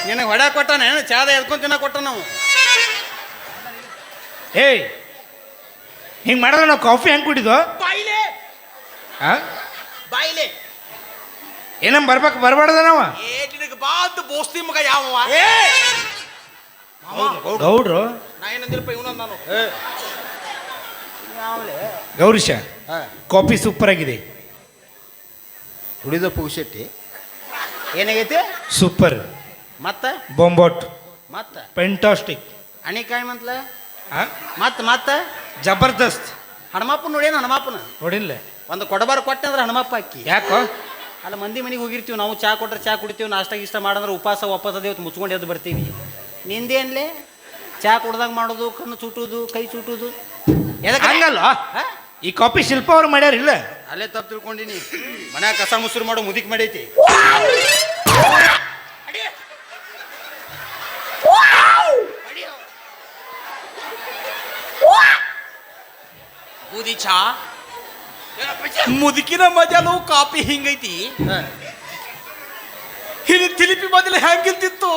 ನಿನಗೆ ಹೊಡ ಕೊಟ್ಟಾನೆ ಚಾದ ಎದ್ಕೊಂಡ್ ತಿನ್ನ ಕೊಟ್ಟ ನಾವು. ಏಯ್ ಹಿಂಗೆ ಮಾಡಿದ್ರೆ ನಾವು ಕಾಫಿ ಹೆಂಗೆ ಕುಡಿದು ಬಾಯಿಲೆ ಬಾಯಿಲೆ ಏನಮ್ಮ ಬರಬಾರ್ದ ನಾವ ನಿನಗೆ ಬಾದ್ ಬೋಸ್ತಿ ಮಗ ಯಾವ ಗೌಡ್ರು ನಾ ಏನಂದಿರಪ್ಪ ಇವನೊಂದು ನಾನು ಗೌರೀಶ ಕಾಫಿ ಸೂಪರ್ ಆಗಿದೆ. ಹುಡಿದ ಪುಗ್ಶೆಟ್ಟಿ ಏನಾಗೈತಿ ಸೂಪರ್ ಮತ್ತ ಬೊಂಬಾಟ್ ಮತ್ತ ಪೆಂಟಾಸ್ಟಿಕ್ ಅಣಿಕಾಯಿ ಮಂತ್ಲ ಮತ್ತ ಜಬರ್ದಸ್ತ್. ಹನುಮಪ್ಪ ನೋಡೇನು ಹನುಮಪ್ಪನ ನೋಡಿಲ್ಲ ಒಂದು ಕೊಡಬಾರ ಕೊಟ್ಟೆ ಅಂದ್ರೆ ಹನುಮಪ್ಪ ಅಕ್ಕಿ ಯಾಕೋ ಅಲ್ಲ ಮಂದಿ ಮನೆಗೆ ಹೋಗಿರ್ತೀವಿ ನಾವು ಚಾ ಕೊಟ್ರೆ ಚಾ ಕುಡಿತೀವಿ ನಾಷ್ಟ ಗಿಷ್ಟ ಮಾಡಂದ್ರೆ ಉಪವಾಸ ವಾಪಸ್ ಅದೇವತ್ತು ಮುಚ್ಕೊಂಡು ಎದ್ದು ಬರ್ತೀವಿ. ನಿಂದೇನ್ಲೇ ಚಾ ಕುಡ್ದಾಗ ಮಾಡೋದು ಕಣ್ಣು ಚುಟ್ಟುದು ಕೈ ಚುಟ್ಟುದು ಹಂಗಲ್ಲ. ಈ ಕಾಫಿ ಶಿಲ್ಪ ಅವ್ರು ಮಾಡ್ಯಾರಿಲ್ಲ ಅಲ್ಲೇ ತಪ್ಪು ತಿಳ್ಕೊಂಡಿನಿ. ಮನ್ಯಾಗ ಕಸ ಮುಸುರು ಮಾಡೋ ಮುದಿಕ್ ಮಾಡೈತಿ. ಬೂದಿ ಚಾ ಮುದುಕಿನ ಮಜಾನು ಕಾಪಿ ಹಿಂಗೈತಿ. ಹಿರಿ ತಿಲಿಪಿ ಮೊದಲು ಹೆಂಗಿಲ್ತಿತ್ತು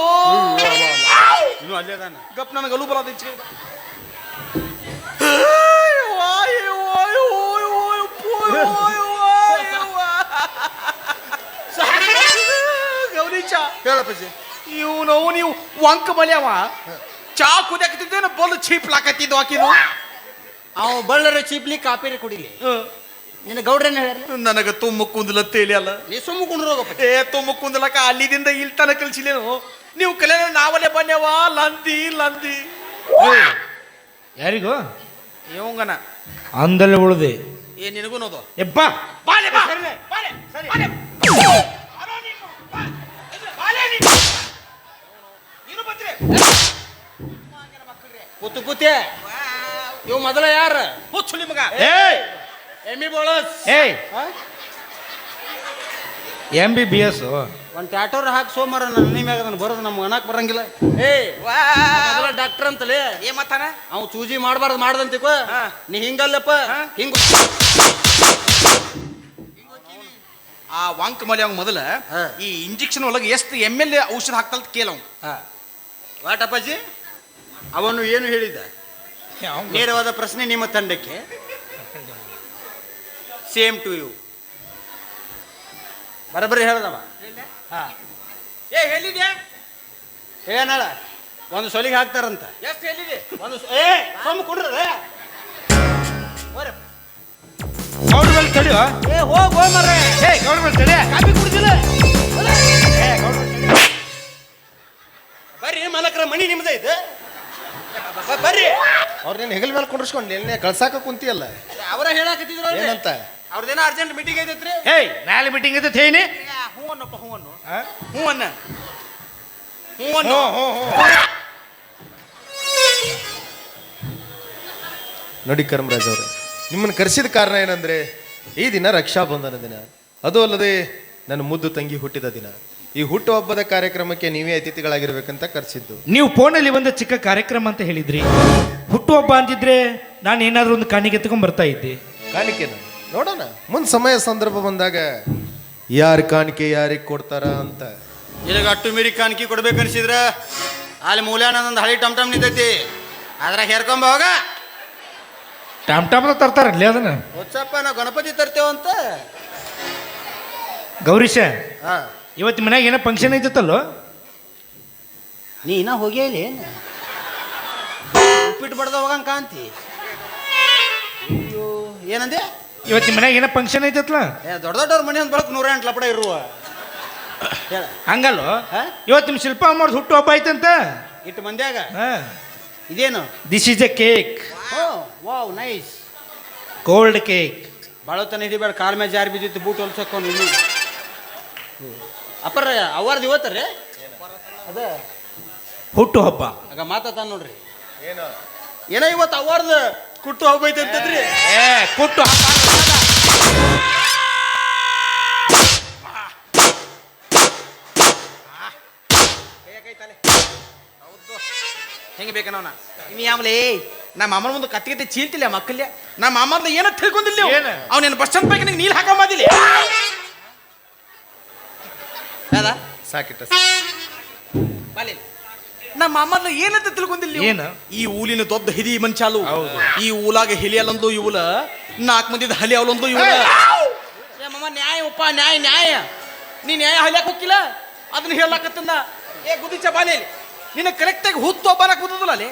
ಇನ್ನು ಅಲ್ಲೇದಾನ ಗಪ್ ನನಗೆ ಅಲು ಬರೋದಿಚ್ಚೆ. ಗೌರಿ ಚಾ ಹೇಳಪ್ಪ ಇವ್ ನೀವು ವಂಕ ಮಲ್ಯವ ಚಾ ಕುದಿಯಾಕತ್ತಿದ್ದೇನೆ ಬಲ್ ಚೀಪ್ಲಾಕತ್ತಿದ್ದು ಹಾಕಿದ್ವು ಅವ ಬಳ್ಳರ ಚೀಪ್ಲಿ ಕಾಪಿರಿ ಕುಡಿಲಿ. ನಿನ್ನ ಗೌಡ್ರೇನು ಹೇಳ್ಯಾರ ನನಗೆ ತುಂಬ ಕುಂದಲ ತೇಲಿ ಅಲ್ಲ ನೀ ಸುಮ್ಮ ಕುಂಡ್ರೋಗಪ್ಪ. ತುಂಬ ಕುಂದಲಕ್ಕ ಅಲ್ಲಿದಿಂದ ಇಲ್ಲಿ ತನ ಕಲ್ಸಿಲೇನು ನೀವು ಕಲೆ ನಾವಲ್ಲೇ ಬನ್ಯವ ಲಂದಿ ಲಂದಿ ಯಾರಿಗೂ ಇವಂಗನ ಅಂದಲ್ಲಿ ಉಳ್ದೆ ಏ ನಿನಗೂ ನೋದು ಎಬ್ಬ ಕೂತು ಕೂತೆ ಇವ್ ಮೊದಲ ಯಾರ ಹುಚ್ಚು ನಿಮಗ ಎಮ್ಮಿ ಬೋಳಸ್ MBBS ಒಂದು ಟ್ಯಾಟೋರ್ ಹಾಕಿ ಸೋಮಾರ ನನ್ನ ಮ್ಯಾಗ ಅದನ್ನು ಬರೋದು ನಮ್ಗೆ ಅನ್ನಕ್ಕೆ ಬರಂಗಿಲ್ಲ. ಡಾಕ್ಟರ್ ಅಂತಲೇ ಏ ಮತ್ತಾನ ಅವ್ ಚೂಜಿ ಮಾಡಬಾರ್ದು ಮಾಡ್ದಂತಿಕೋ ನೀ ಹಿಂಗಲ್ಲಪ್ಪ ಹಿಂಗ ಆ ವಾಂಕ್ ಮಲೆ ಅವ್ ಮೊದಲ ಈ ಇಂಜೆಕ್ಷನ್ ಒಳಗೆ ಎಷ್ಟು ML ಔಷಧ ಹಾಕ್ತಂತ ಕೇಳವ್ ವಾಟಪ್ಪಾಜಿ ಅವನು ಏನು ಹೇಳಿದ ನೇರವಾದ ಪ್ರಶ್ನೆ ನಿಮ್ಮ ತಂಡಕ್ಕೆ. ಸೇಮ್ ಟು ಯು ಬರಬರಿ ಹೇಳ್ದವ. ಏ ಹೇಳಿದ್ಯಾ ಏನಳ ಒಂದು ಸೊಲಿಗೆ ಹಾಕ್ತಾರಂತ ಎಷ್ಟು ಹೇಳಿದೆ ಒಂದು ಸೊಮ್ಮ ಕೊಡ್ರೆ ಗೌಡ್ರಲ್ಲಿ ತಡಿಯೋ ಏ ಹೋಗ್ ಮರ್ರೆ ಗೌಡ್ರಲ್ಲಿ ತಡಿಯ ಕಾಫಿ ಕುಡ್ದಿಲ್ಲ ಬರ್ರಿ ಮಲಕ್ರ ಮಣಿ ನಿಮ್ದ ಇದೆ ಬರ್ರಿ ಅವ್ರನ್ನೇನು ಹೆಗಲ್ ಮೇಲೆ ಕುಂಡ್ರಿಸ್ಕೊಂಡು ಎಣ್ಣೆ ಕಳ್ಸಾಕ ಕುಂತಿಯಲ್ಲ ಅವರ ಹೇಳಾಕತ್ತಿದ್ರು ಏನಂತ ಅವ್ರದ್ದೇನೋ ಅರ್ಜೆಂಟ್ ಮೀಟಿಂಗ್ ಐತೈತ್ರಿ. ನಾಳೆ ಮೀಟಿಂಗ್ ಐತೆ ಹೇಳಿ ಹ್ಞೂ ಅನ್ನಪ್ಪ ಹ್ಞೂ ಅನ್ನು ಹ್ಞೂ ಅನ್ನ ಹ್ಞೂ ಅನ್ನು ನೋಡಿ ಕರ್ಮರಾಜ್ ಅವ್ರೆ, ನಿಮ್ಮನ್ನು ಕರೆಸಿದ ಕಾರಣ ಏನಂದ್ರೆ ಈ ದಿನ ರಕ್ಷಾಬಂಧನ ದಿನ, ಅದು ಅಲ್ಲದೆ ನನ್ನ ಮುದ್ದು ತಂಗಿ ಹುಟ್ಟಿದ ದಿನ. ಈ ಹುಟ್ಟುಹಬ್ಬದ ಕಾರ್ಯಕ್ರಮಕ್ಕೆ ನೀವೇ ಅತಿಥಿಗಳಾಗಿರ್ಬೇಕಂತ ಕರೆಸಿದ್ದು. ನೀವು ಫೋನಲ್ಲಿ ಒಂದು ಚಿಕ್ಕ ಕಾರ್ಯಕ್ರಮ ಅಂತ ಹೇಳಿದ್ರಿ. ಹುಟ್ಟುಹಬ್ಬ ಅಂತಿದ್ರೆ ನಾನು ಏನಾದ್ರೂ ಒಂದು ಕಾಣಿಕೆ ತಗೊಂಡ್ ಬರ್ತಾ ಇದ್ದೆ. ಕಾಣಿಕೆನ ನೋಡೋಣ ಮುಂದೆ ಸಮಯ ಸಂದರ್ಭ ಬಂದಾಗ ಯಾರು ಕಾಣಿಕೆ ಯಾರಿಗೆ ಕೊಡ್ತಾರ ಅಂತ. ನಿನಗೆ ಅಟ್ಟು ಮೀರಿ ಕಾಣಿಕೆ ಕೊಡ್ಬೇಕನ್ಸಿದ್ರ ಅಲ್ಲಿ ಮೂಲ್ಯಾನ ಒಂದು ಹಳಿ ಟಮ್ ಟಮ್ ನಿಂತೈತಿ ಅದ್ರಾಗ ಹೇರ್ಕೊಂಬ ಹೋಗ. ಟಾಮ್ ತರ್ತಾರಲ್ಲಿ ಅದನ್ನ ಹೊಚ್ಚಪ್ಪ ನಾವು ಗಣಪತಿ ತರ್ತೇವಂತ. ಗೌರೀಶ ಇವತ್ತು ಮನ್ಯಾಗ ಏನೋ ಫಂಕ್ಷನ್ ಐತಲ್ಲೋ ನೀ ಇನ್ನ ಹೋಗೇ ಇಲ್ಲಿ ಉಪ್ಪಿಟ್ಟು ಬಡ್ದ ಹೋಗಂಗ ಕಾಂತಿ. ಅಯ್ಯೋ ಏನಂದೆ ಇವತ್ತು ಮನ್ಯಾಗ ಏನೋ ಫಂಕ್ಷನ್ ಐತಲ್ಲ ದೊಡ್ಡ ದೊಡ್ಡವ್ರ ಮನೆ ಒಂದು ಬೆಳಕು 108 ಲಪಡ ಇರುವ ಹಂಗಲ್ಲೋ. ಇವತ್ತು ನಿಮ್ಮ ಶಿಲ್ಪ ಅಮ್ಮವ್ರದ್ದು ಹುಟ್ಟು ಹಬ್ಬ ಐತಂತ ಇಟ್ಟು ಮಂದ್ಯಾಗ. ಇದೇನು this is a cake. Wow nice cold cake. ಬಾಳತನ ಹಿಡಿಬೇಡ ಕಾಲ್ ಮೇಲೆ ಜಾರಿ ಬಿದ್ದಿತ್ತು ಬೂಟ್ ಹೊಲ್ಸಕ್ಕೊಂಡು ಇಲ್ಲಿ ಅಪ್ಪರ ಅವಾರ್ದು ಇವತ್ತರ್ರಿ ಅದ ಹುಟ್ಟು ಹಬ್ಬ ಆಗ ಮಾತಾಡ್ತಾನ ನೋಡ್ರಿ ಏನೋ ಇವತ್ತು ಅವಾರ್ದು ಕುಟ್ಟು ಹಬ್ಬ ಐತೆ ಅಂತಂದ್ರಿ. ಕುಟ್ಟು ಹೆಂಗೆ ಬೇಕನವನ ಇನ್ನು ಯಾವಲೇ ನಮ್ಮ ಅಮ್ಮನ ಮುಂದೆ ಕತ್ತಿಗೆ ಚೀಲ್ತಿಲ್ಲ ಮಕ್ಕಲ್ಯ ನಮ್ಮ ಅಮ್ಮಂದ ಏನೋ ತಿಳ್ಕೊಂಡಿಲ್ಲ ಏನು? ಅವನೇನು ಬಸ್ ಸ್ಟ್ಯಾಂಡ್ ಬಗ್ಗೆ ನೀಲ್ ಹಾಕಂಬದಿಲ್ಲ ಅದ ಸಾಕಿಟ್ಟ ಬಾಲಿ ನಮ್ಮ ಅಮ್ಮನ ಏನಂತ ತಿಳ್ಕೊಂಡಿಲ್ಲ ನೀವು? ಏನು? ಈ ಊಲಿನ ದೊಡ್ಡ ಹಿರಿ ಮನುಷ್ಯಾಲು ಹೌದು. ಈ ಊಲಾಗ ಹಿಲಿಯಲ್ಲೊಂದು ಇವಳ 4 ಮಂದಿದ ಹಲಿ ಅವಲೊಂದು ಇವಳ ಮಮ್ಮ ನ್ಯಾಯ ಉಪ್ಪ ನ್ಯಾಯ ನ್ಯಾಯ ನೀ ನ್ಯಾಯ ಹಲಿಯಾಕ ಹೋಗಿಲ್ಲ ಅದನ್ನ ಹೇಳಕತ್ತಂದ ಏ ಗುದಿಚ ಬಾಲೇಲಿ ನಿನ್ನ ಕರೆಕ್ಟಾಗಿ ಹುತ್ತು ಒಬ್ಬನ ಕೂತದಲ್ಲ ಅಲ್ಲಿ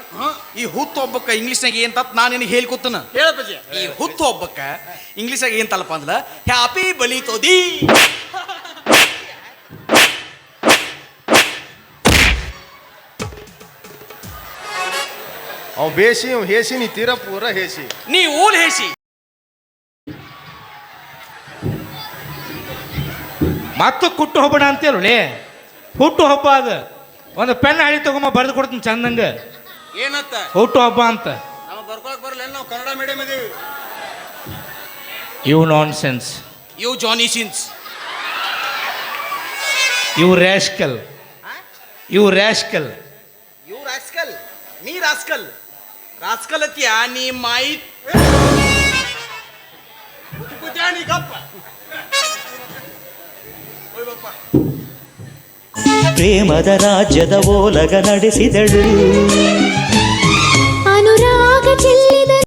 ಈ ಹುತ್ತು ಒಬ್ಬಕ್ಕ ಇಂಗ್ಲೀಷ್ನಾಗ ಏನ್ ತತ್ ನಾನು ನಿನಗೆ ಹೇಳ್ಕೊತನ ಹೇಳಪ್ಪ ಈ ಹುತ್ತು ಒಬ್ಬಕ್ಕ ಇಂಗ್ಲೀಷಾಗ ಏನ್ ತಲಪ ಅಂದ್ಲ ಹ್ಯಾಪಿ ಬಲಿತೋದಿ ಅವ್ ಬೇಸಿ ಅವ್ ಹೇಸಿ ನೀ ತೀರಾ ಪೂರ ಹೇಸಿ ನೀ ಊಲ್ ಹೇಸಿ ಮತ್ತು ಕುಟ್ಟು ಹಬ್ಬಣ ಅಂತೇಳಿ ಹುಟ್ಟು ಹಬ್ಬ ಅದು ಒಂದು ಪೆನ್ ಹಳಿ ತಗೊಂಬ ಬರೆದು ಕೊಡ್ತೀನಿ ಚಂದಂಗ ಏನತ್ತ ಹುಟ್ಟು ಹಬ್ಬ ಅಂತ ನಾವು ಬರ್ಕೊಳಕ್ ಬರಲ್ಲ ನಾವು ಕನ್ನಡ ಮೀಡಿಯಂ ಇದೀವಿ ಇವು ನಾನ್ ಸೆನ್ಸ್, ಯು ಜಾನಿ ಸಿನ್ಸ್ ಇವು ರ್ಯಾಶ್ಕಲ್, ಇವು ರ್ಯಾಶ್ಕಲ್. ಯು ರಾಸ್ಕಲ್ ನೀ ರಾಸ್ಕಲ್ ರಾಸ್ಕಲ್ ಅತ್ಯ ನೀ ಮಾಯಿ ನೀ ಗಪ್ಪ ಪ್ರೇಮದ ರಾಜ್ಯದ ಓಲಗ ನಡೆಸಿದಳು ಅನುರಾಗ ಚೆಲ್ಲ